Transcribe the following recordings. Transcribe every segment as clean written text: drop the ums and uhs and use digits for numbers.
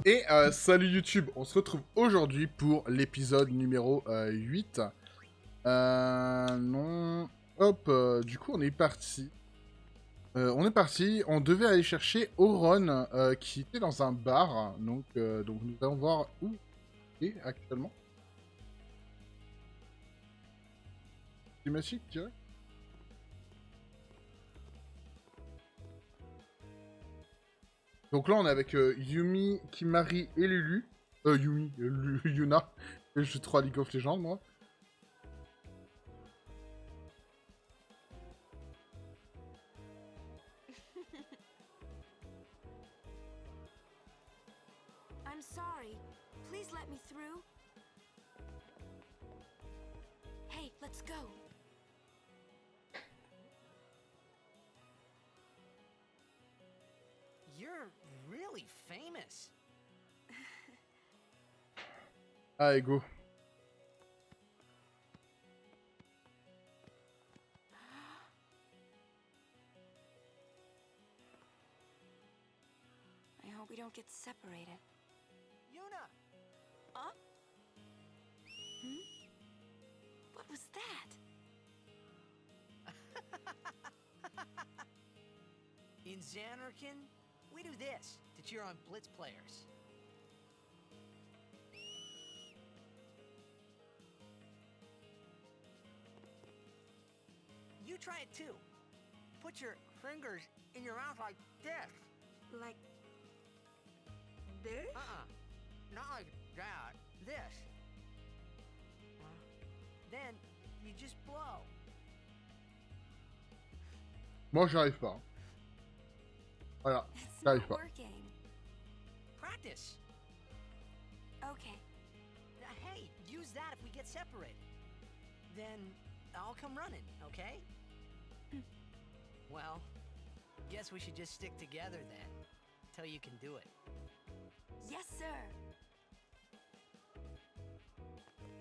Et salut YouTube, on se retrouve aujourd'hui pour l'épisode numéro 8. Non... Hop, du coup on est parti. On devait aller chercher Auron qui était dans un bar. Donc nous allons voir où il est actuellement. Cinématique, tu dirais. Donc là on est avec Yumi, Kimari et Lulu. Yumi, Yuna. Je suis trop à League of Legends moi. I'm sorry. Please let me through. Hey, let's go. You're really famous. Allez, go. I hope we don't get separated. Yuna! Huh? What was that? In Xanarkin, we do this to cheer on Blitz players. You try it too. Put your fingers in your mouth like this. Like this? Not like that. This. Then you just blow. Moi j'arrive pas. Voilà, It's j'arrive not pas. working. Practice. Okay. Hey, use that if we get separated. Then I'll come running, okay? Well, guess we should just stick together then, till you can do it. Yes, sir.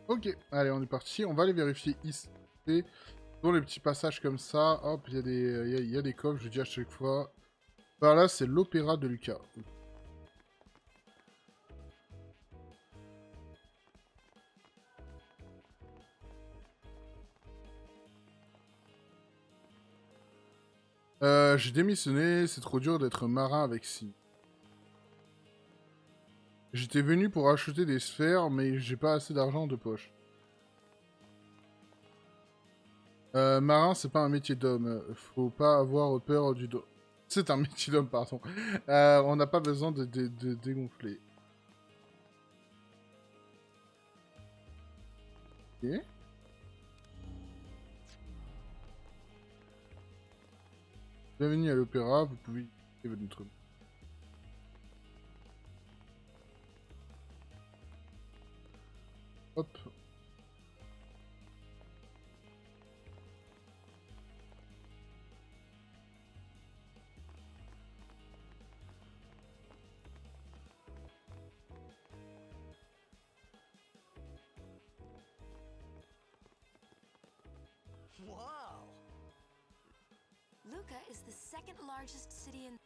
Ok, allez, on est parti. On va aller vérifier ici. Dans les petits passages comme ça. Hop, il y a des, il y a des coffres, je dis à chaque fois. Par là, c'est l'opéra de Lucas. J'ai démissionné, c'est trop dur d'être marin avec Si. J'étais venu pour acheter des sphères, mais j'ai pas assez d'argent de poche. Marin, c'est pas un métier d'homme. Faut pas avoir peur du dos. C'est un métier d'homme, pardon. On n'a pas besoin de dégonfler. Ok. Bienvenue à l'opéra, vous pouvez utiliser votre... Hop. Whoa! Luca is the second largest city in...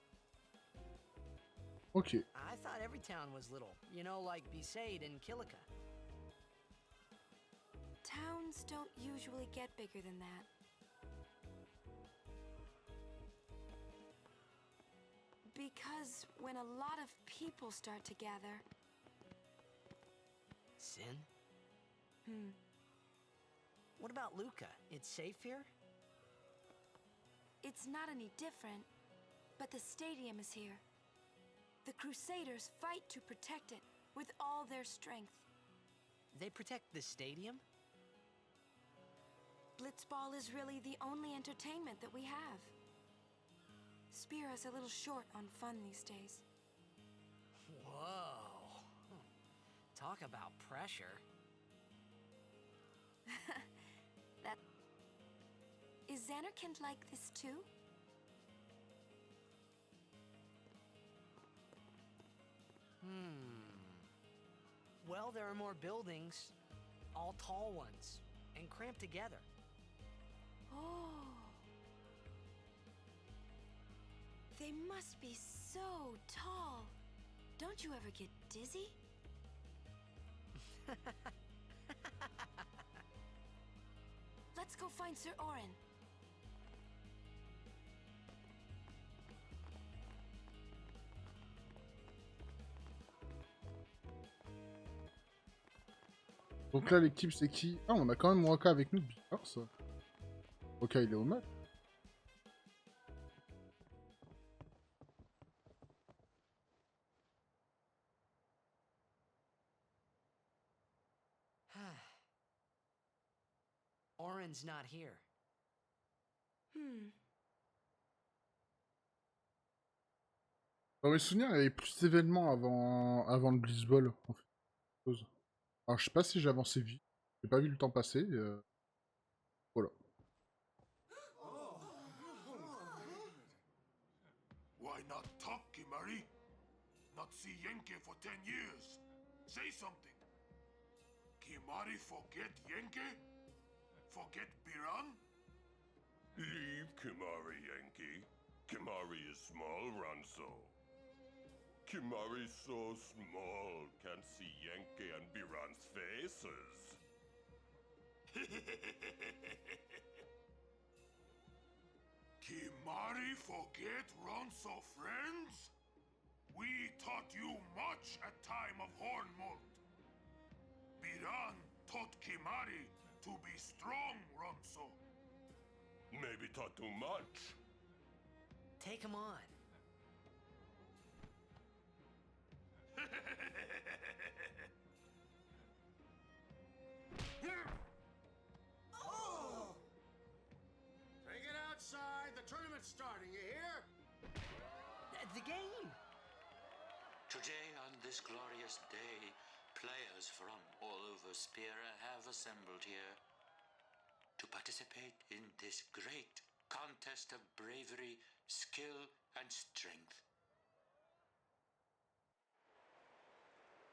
Ok. I thought every town was little. You know, like Besaid and Kilika. Towns don't usually get bigger than that. Because when a lot of people start to gather... Sin? Hmm. What about Luca? It's safe here? It's not any different, but the stadium is here. The Crusaders fight to protect it with all their strength. They protect the stadium? Blitzball is really the only entertainment that we have. Spira's a little short on fun these days. Whoa. Talk about pressure. That... Is Xanarkand like this too? Well, there are more buildings, all tall ones, and cramped together. Oh. They must be so tall. Don't you ever get dizzy? Let's go find Sir Orin. Donc là, l'équipe, c'est qui? Ah, on a quand même Waka avec nous depuis ça. Waka, il est au match. Orin's not here. Dans mes souvenirs, il y avait plus d'événements avant le Blitzball. En fait. Alors, je sais pas si j'ai avancé vite. J'ai pas vu le temps passer. Voilà. Why not talk, Kimari? Not see Yenke for 10 years. Say something. Kimari forget Yenke? Forget Biran? Leave Kimari, Yankee. Kimari is small, Ranso. Kimari's so small, can't see Yankee and Biran's faces. Kimari forget Ronso friends? We taught you much at time of Hornmold. Biran taught Kimari to be strong, Ronso. Maybe taught too much. Take him on. Take it outside. The tournament's starting, you hear? The game! Today, on this glorious day, players from all over Spira have assembled here to participate in this great contest of bravery, skill, and strength.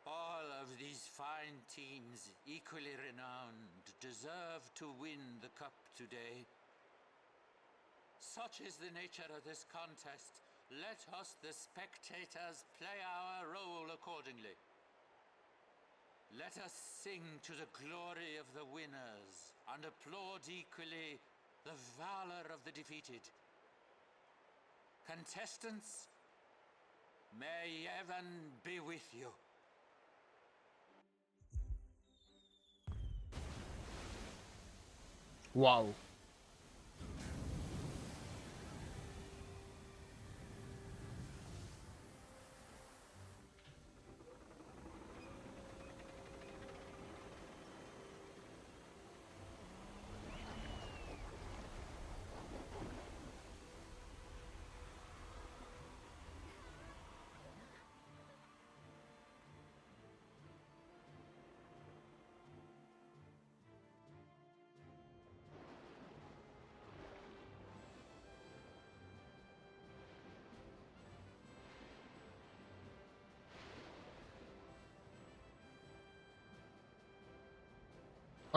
All of these fine teams, equally renowned, deserve to win the cup today. Such is the nature of this contest. Let us, the spectators, play our role accordingly. Let us sing to the glory of the winners and applaud equally the valor of the defeated. Contestants, may heaven be with you. Waouh.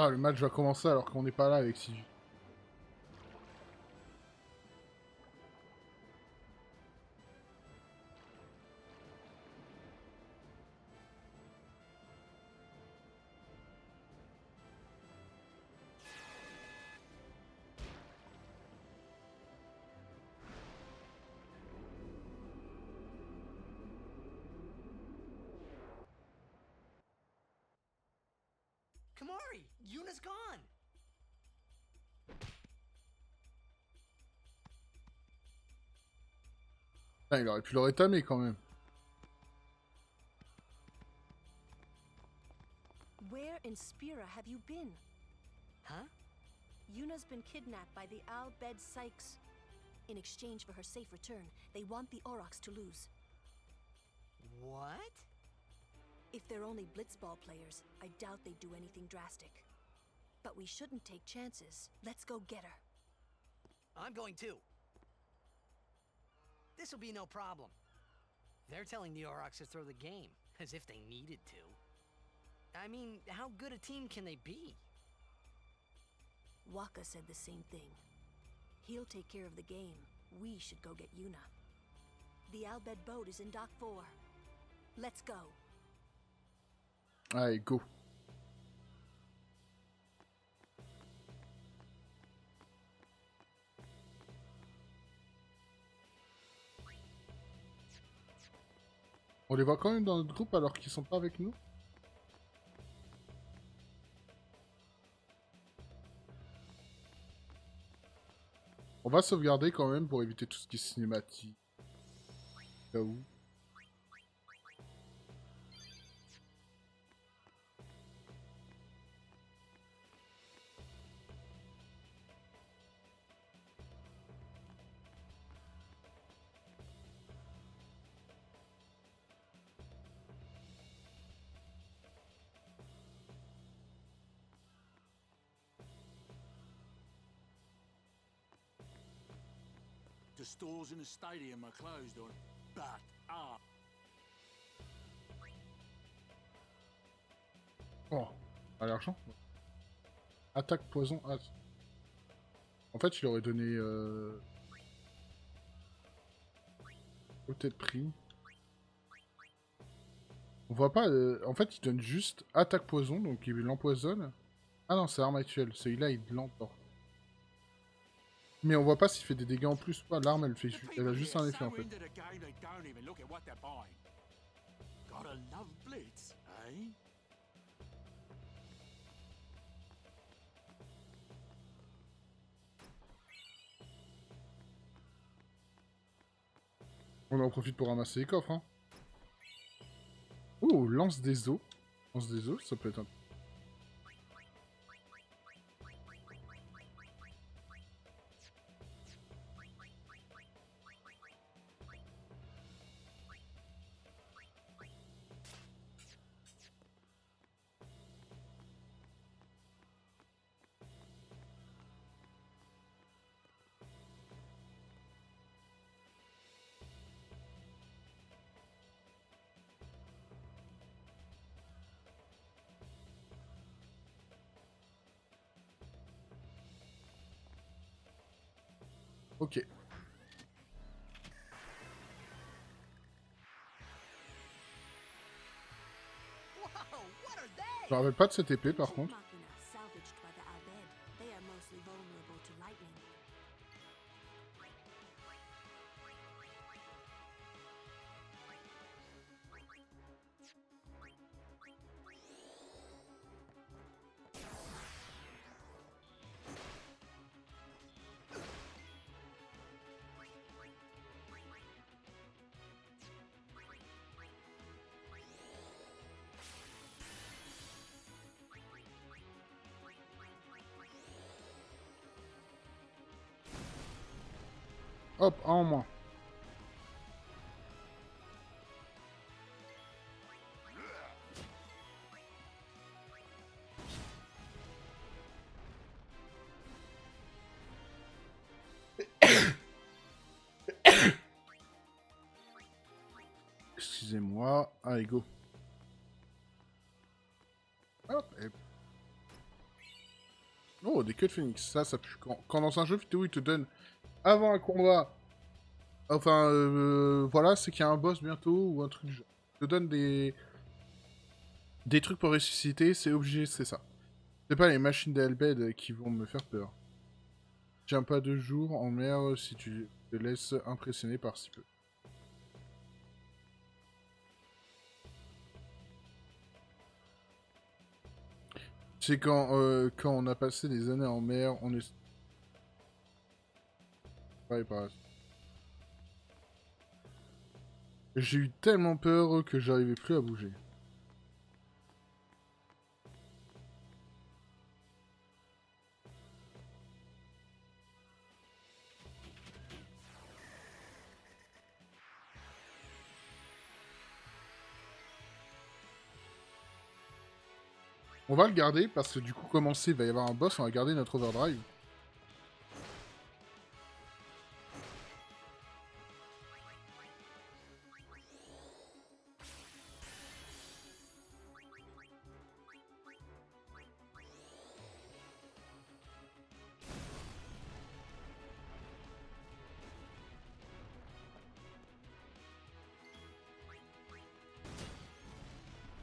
Ah, le match va commencer alors qu'on n'est pas là avec Siju. Kimari, Yuna's gone. Ah, il aurait pu le rétamer quand même. Where in Spira have you been? Huh? Yuna's been kidnapped by the Al Bhed Sykes. In exchange for her safe return, they want the Aurochs to lose. What? If they're only Blitzball players, I doubt they'd do anything drastic. But we shouldn't take chances. Let's go get her. I'm going too. This'll be no problem. They're telling the Aurochs to throw the game, as if they needed to. I mean, how good a team can they be? Waka said the same thing. He'll take care of the game. We should go get Yuna. The Al Bhed boat is in Dock 4. Let's go. Allez, go. On les voit quand même dans notre groupe alors qu'ils sont pas avec nous. On va sauvegarder quand même pour éviter tout ce qui est cinématique. Au cas où. The stores in the stadium are closed on but are. Oh, à l'argent. Attaque poison. Ah. En fait, il aurait donné peut-être prix. On voit pas. En fait, il donne juste attaque poison, donc il l'empoisonne. Ah non, c'est arme actuelle. Celui-là, il l'emporte. Mais on voit pas s'il fait des dégâts en plus ou pas. L'arme, elle fait elle a juste un effet en fait. Gotta love Blitz, eh? On en profite pour ramasser les coffres, hein. Oh, lance des eaux. Lance des eaux, ça peut être un... Ok. Je me rappelle pas de cette épée par contre. Machina salvaged by the Albed. They are mostly vulnerable to lightning. Hop, un en moins. Excusez-moi. Allez, go. Hop, et... Oh, des queues de phoenix. Ça pue. Quand dans un jeu vidéo, il te donne avant un combat... Enfin, voilà, c'est qu'il y a un boss bientôt ou un truc du genre. Il te donne des trucs pour ressusciter, c'est obligé, c'est ça. C'est pas les machines d'Albed qui vont me faire peur. Tiens pas 2 jours en mer si tu te laisses impressionner par si peu. C'est quand on a passé des années en mer, on est... Ouais, pareil. J'ai eu tellement peur que j'arrivais plus à bouger. On va le garder parce que du coup, commencer, il va y avoir un boss, on va garder notre overdrive.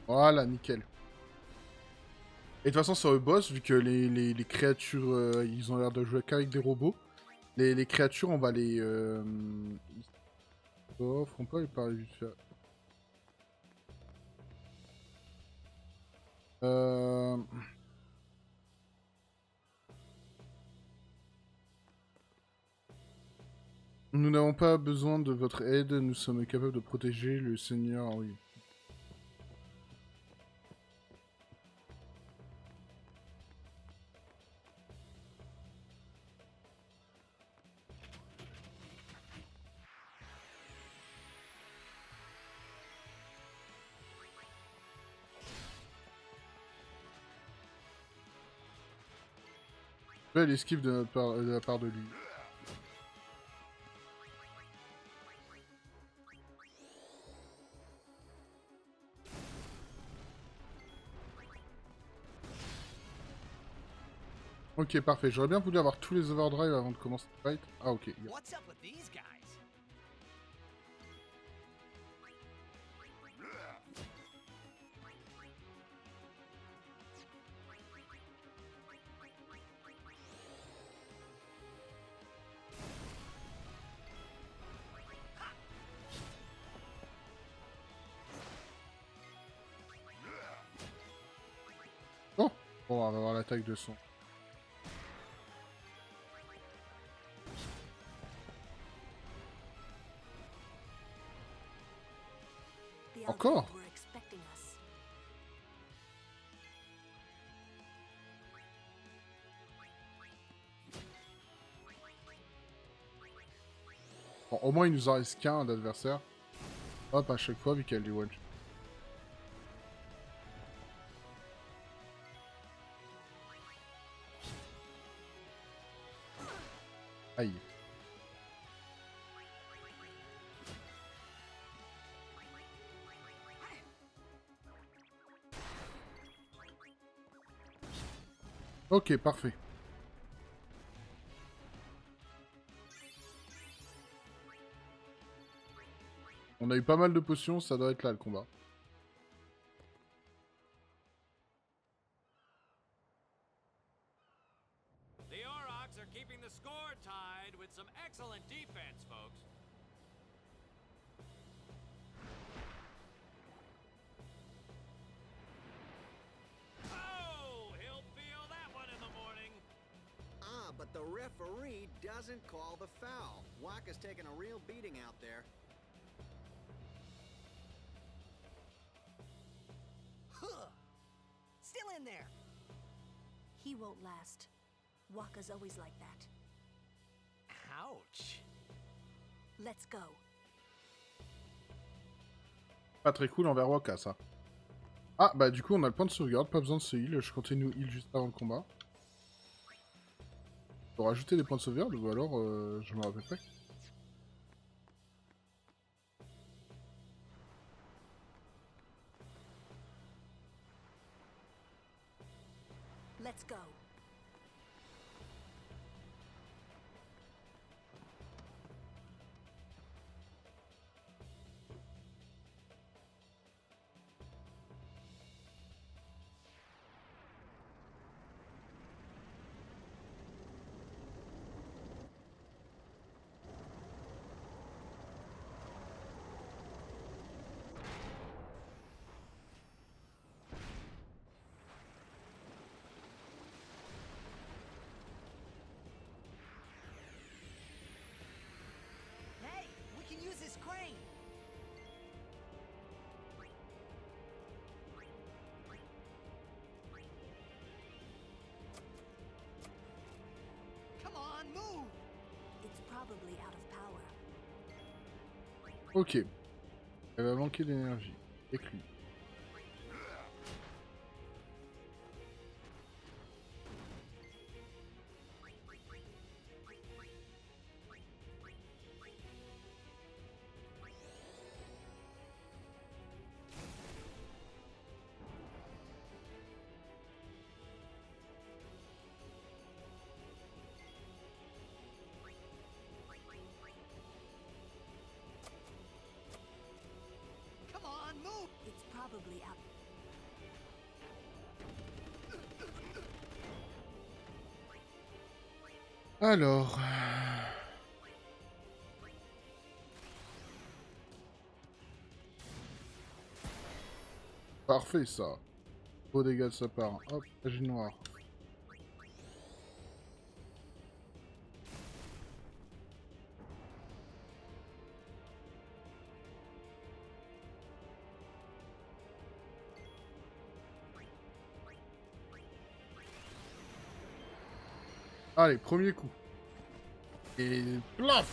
Voilà, nickel. Et de toute façon, sur le boss, vu que les créatures, ils ont l'air de jouer qu'avec des robots, les créatures, on va les... Oh, on peut les parler vite fait. Nous n'avons pas besoin de votre aide, nous sommes capables de protéger le Seigneur, oui. Belle esquive de la part de lui. Ok, parfait. J'aurais bien voulu avoir tous les overdrive avant de commencer le fight. Ah, ok. What's up with these guys? Oh! Bon, on va avoir l'attaque de son. The Encore? Allied were expecting us. Bon, au moins, il nous en reste qu'un d'adversaire. Hop, à chaque fois, vu qu'elle est one. Aïe. Ok, parfait. On a eu pas mal de potions, ça doit être là le combat. The Aurochs are keeping the score tied with some excellent defense, folks. Oh, he'll feel that one in the morning. Ah, but the referee doesn't call the foul. Waka's taking a real beating out there. Huh. Still in there. He won't last. Waka's always like that. Ouch. Let's go. Pas très cool envers Waka, ça. Ah, bah du coup, on a le point de sauvegarde, pas besoin de se heal. Je continue heal juste avant le combat. Pour rajouter des points de sauvegarde, ou alors, je me rappelle pas. Let's go. Hey, we can use this crane. Come on, move. It's probably out of power. Ok. Elle va manquer d'énergie. Et lui. Come on, move. It's Alors... Parfait, ça. Beau dégâts de sa part. Hop, magie noire. Allez, premier coup. Et plaf!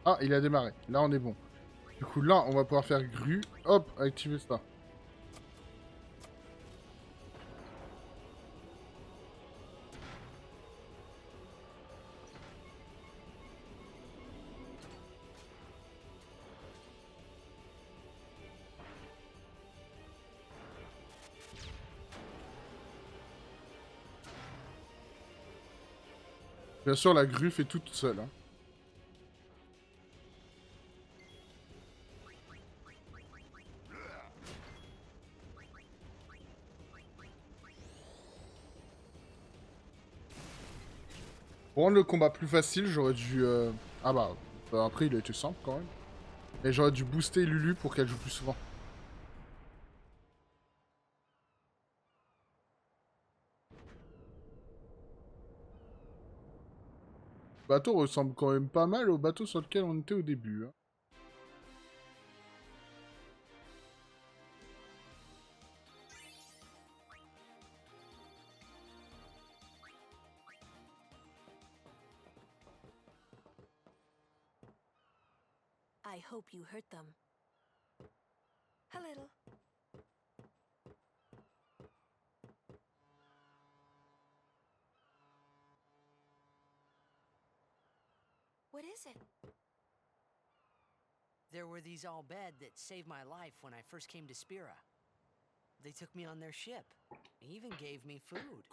Ah, il a démarré. Là, on est bon. Du coup, là, on va pouvoir faire grue. Hop, activer ça. Bien sûr, la grue fait toute seule. Hein. Pour rendre le combat plus facile, j'aurais dû... Ah bah, après, il a été simple quand même. Mais j'aurais dû booster Lulu pour qu'elle joue plus souvent. Le bateau ressemble quand même pas mal au bateau sur lequel on était au début. Hein. I hope you hurt them. A little. What is it? There were these Al-Bhed that saved my life when I first came to Spira. They took me on their ship. They even gave me food.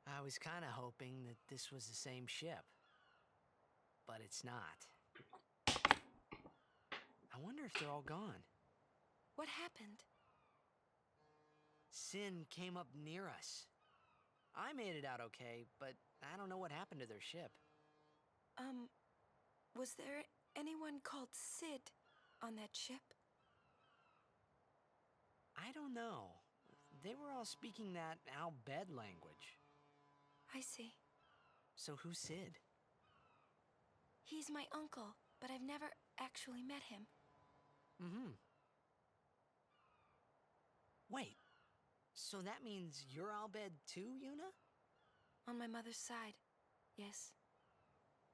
I was kind of hoping that this was the same ship. But it's not. I wonder if they're all gone. What happened? Sin came up near us. I made it out okay, but I don't know what happened to their ship. Was there anyone called Sid on that ship? I don't know. They were all speaking that Al-Bhed language. I see. So who's Sid? He's my uncle, but I've never actually met him. Mm-hmm. Wait, so that means you're Al-Bhed too, Yuna? On my mother's side, yes.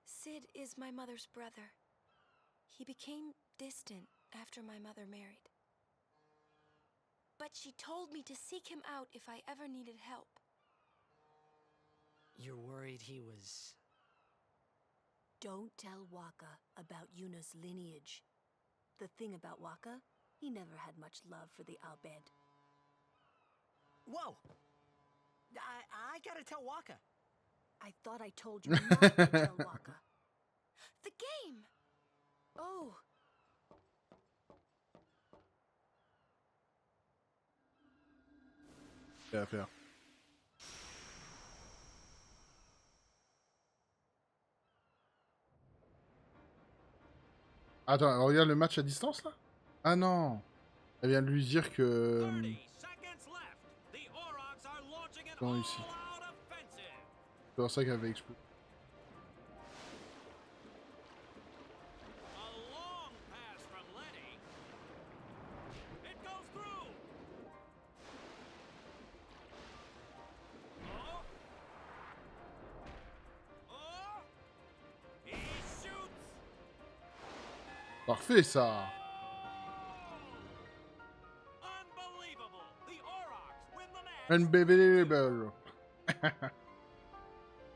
Sid is my mother's brother. He became distant after my mother married. But she told me to seek him out if I ever needed help. You're worried he was... Don't tell Waka about Yuna's lineage. The thing about Waka, he never had much love for the Al-Bhed. Whoa! I gotta tell Waka. I thought I told you not to tell Waka. The game! Oh, C'est à faire. Attends, regarde le match à distance là? Ah non! Elle vient de lui dire que. Non, ici. C'est pour ça qu'elle avait explosé. Parfait ça! Unbelievable!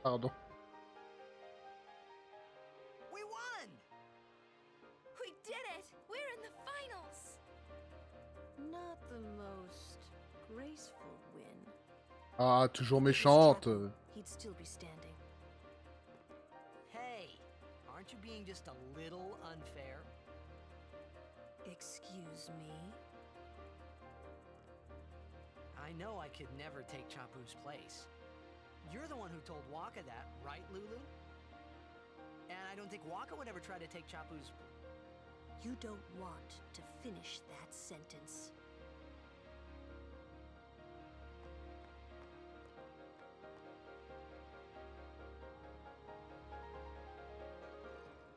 Pardon. We won! We did it! We're in the finals! not the most graceful win. Ah, toujours If it was méchante. Chapu, he'd still be standing. Hey, aren't you being just a little unfair? Excuse me? I know I could never take Chapu's place. You're the one who told Waka that, right, Lulu? And I don't think Waka would ever try to take Chapu's... You don't want to finish that sentence.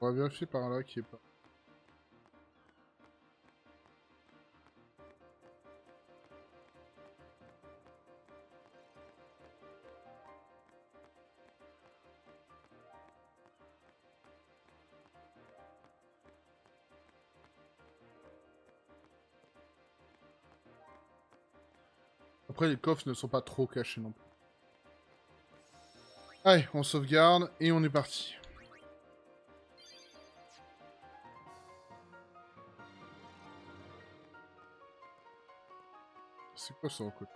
On va vérifier par là qui est pas. Après, les coffres ne sont pas trop cachés non plus. Allez, on sauvegarde et on est parti. C'est quoi ça en côté?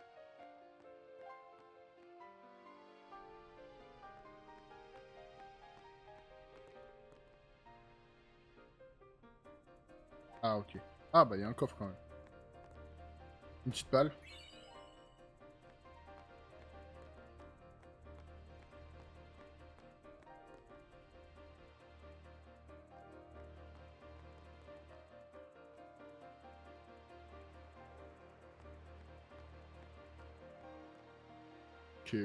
Ah, ok. Ah, bah, il y a un coffre quand même. Une petite balle. Ok.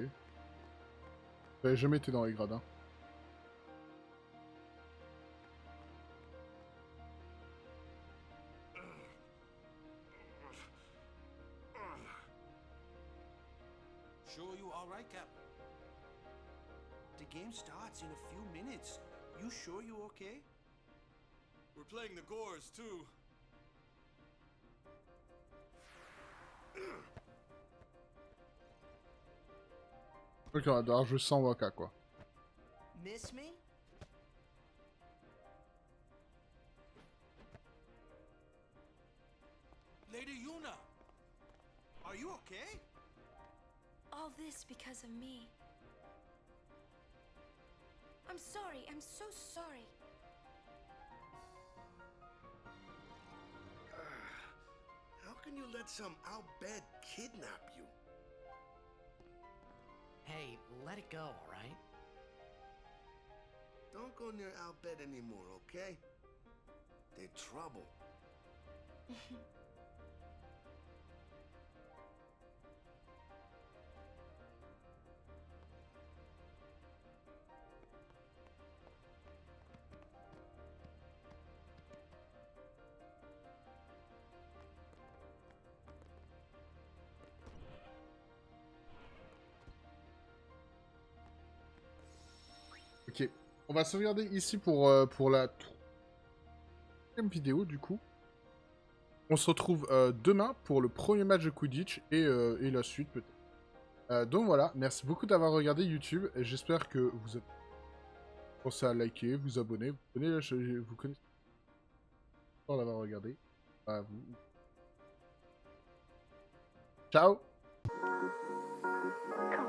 J'avais jamais été dans les gradins. Sure you all right, Cap? The game starts in a few minutes. You sure you okay? We're playing the Gores, too. Ok, on va devoir jouer sans Waka, quoi. Miss me? Lady Yuna! Are you okay? All this because of me. I'm sorry. I'm so sorry. How can you let some Al-Bed kidnap you? Hey, let it go, alright? Don't go near Al-Bed anymore, okay? They're trouble. Ok. On va sauvegarder ici pour la troisième vidéo, du coup. On se retrouve demain pour le premier match de Quidditch et la suite, peut-être. Donc voilà, merci beaucoup d'avoir regardé YouTube. Et j'espère que vous avez pensé à liker, vous abonner. Vous connaissez la chaîne, vous connaissez d'avoir regardé. À vous. Ciao! Come